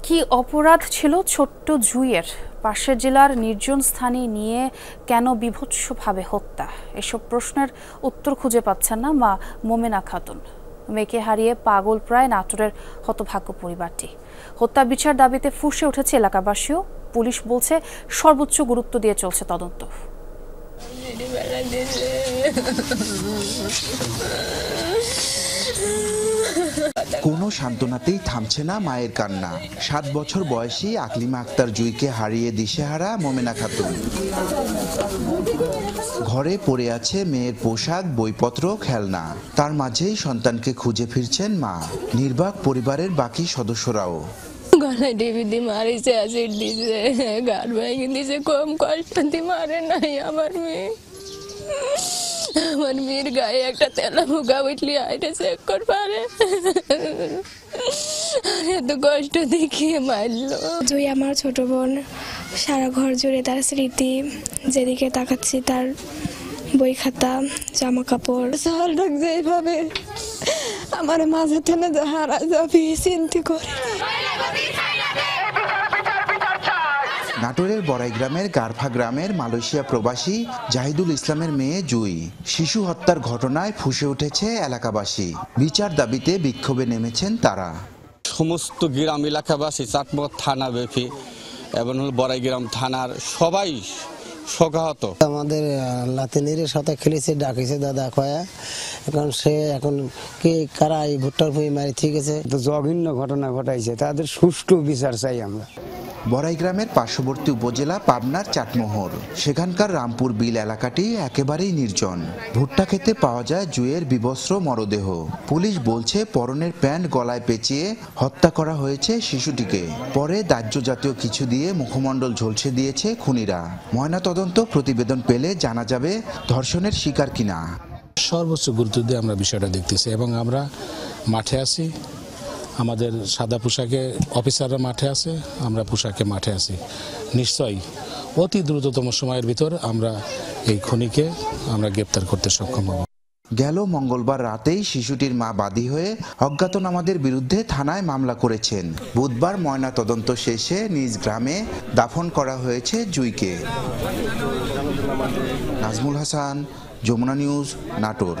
কি অপরাধ ছিল ছোট্ট জুইয়ের? পাশের জেলার নির্জন স্থানে নিয়ে কেন বিভৎসভাবে হত্যা? এসব প্রশ্নের উত্তর খুঁজে পাচ্ছেন না মা মোমেনা খাতুন। মেয়েকে হারিয়ে পাগল প্রায় নাটোরের হতভাগ্য পরিবারটি। হত্যা বিচার দাবিতে ফুঁসে উঠেছে এলাকাবাসীও। পুলিশ বলছে সর্বোচ্চ গুরুত্ব দিয়ে চলছে তদন্ত। কোনো সান্ত্বনাতেই থামছে না মায়ের কান্না। 7 বছর বয়সী আকলিমা আক্তার জুইকে হারিয়ে দিশেহারা মোমেনা খাতুন। ঘরে পড়ে আছে মেয়ের পোশাক, বইপত্র, খেলনা। তার মাঝেই সন্তানকে খুঁজে ফিরছেন মা, নির্বাক পরিবারের বাকি সদস্যরাও। গলায় ডিবিদি মারিছে, অ্যাসিড দিছে, গাড় ভেঙে দিছে, কম কষ্ট দিয়ে মারে নাই আমার মেয়ে। আমার মেয়ের গায়ে একটা তেলা মুখা উঠলি আইটা চেক কর পারে, এত কষ্ট দেখিয়ে মারলো। জুই আমার ছোট বোন, সারা ঘর জুড়ে তার স্মৃতি। যেদিকে তাকাচ্ছি তার বই খাতা, জামা কাপড়। সাল রাখছে এইভাবে আমার মাঝে টেনে হারা যাবি চিন্তা করে। নাটোরের বড়াইগ্রামের গারফা গ্রামের মালয়েশিয়া প্রবাসী জাহিদুল ইসলামের মেয়ে জুই। শিশু হত্যার ঘটনায় ফুঁসে উঠেছে এলাকাবাসী। বিচার দাবিতে বিক্ষোভে নেমেছেন তারা। সমস্ত গ্রাম এলাকাবাসী, চাটমোহর থানা ব্যাপী এবং বড়াইগ্রাম থানার সবাই শোকাহত। আমাদের লাতিনির সাথে খেলেছে, ডাকিছে দাদা কয়া। এখন সে কে কারা এই ভুট্টার ভুঁই মারি, ঠিক আছে, তো জঘন্য ঘটনা ঘটাইছে, তাদের সুষ্ঠু বিচার চাই আমরা। বড়াইগ্রামের পার্শ্ববর্তী উপজেলা পাবনার চাটমোহর। সেখানকার রামপুর বিল এলাকাটি একেবারেই নির্জন। ভুট্টা খেতে পাওয়া যায় জুইয়ের বিবস্ত্র মরদেহ। পুলিশ বলছে পরনের প্যান্ট গলায় পেঁচিয়ে হত্যা করা হয়েছে শিশুটিকে। পরে দাহ্য জাতীয় কিছু দিয়ে মুখমণ্ডল ঝলসে দিয়েছে খুনিরা। ময়নাতদন্ত প্রতিবেদন পেলে জানা যাবে ধর্ষণের শিকার কিনা। সর্বোচ্চ গুরুত্ব দিয়ে আমরা বিষয়টা দেখতেছি এবং আমরা মাঠে আছি। আমাদের সাদা পোশাকে অফিসাররা মাঠে আছে, আমরা পোশাকে মাঠে আছি। নিশ্চয়ই অতি দ্রুততম সময়ের ভিতর আমরা এই খুনিকে আমরা গ্রেপ্তার করতে সক্ষম হব। গেল মঙ্গলবার রাতেই শিশুটির মা বাদী হয়ে অজ্ঞাতনামাদের বিরুদ্ধে থানায় মামলা করেছেন। বুধবার ময়নাতদন্ত শেষে নিজ গ্রামে দাফন করা হয়েছে জুইকে। নাজমুল হাসান, যমুনা নিউজ, নাটোর।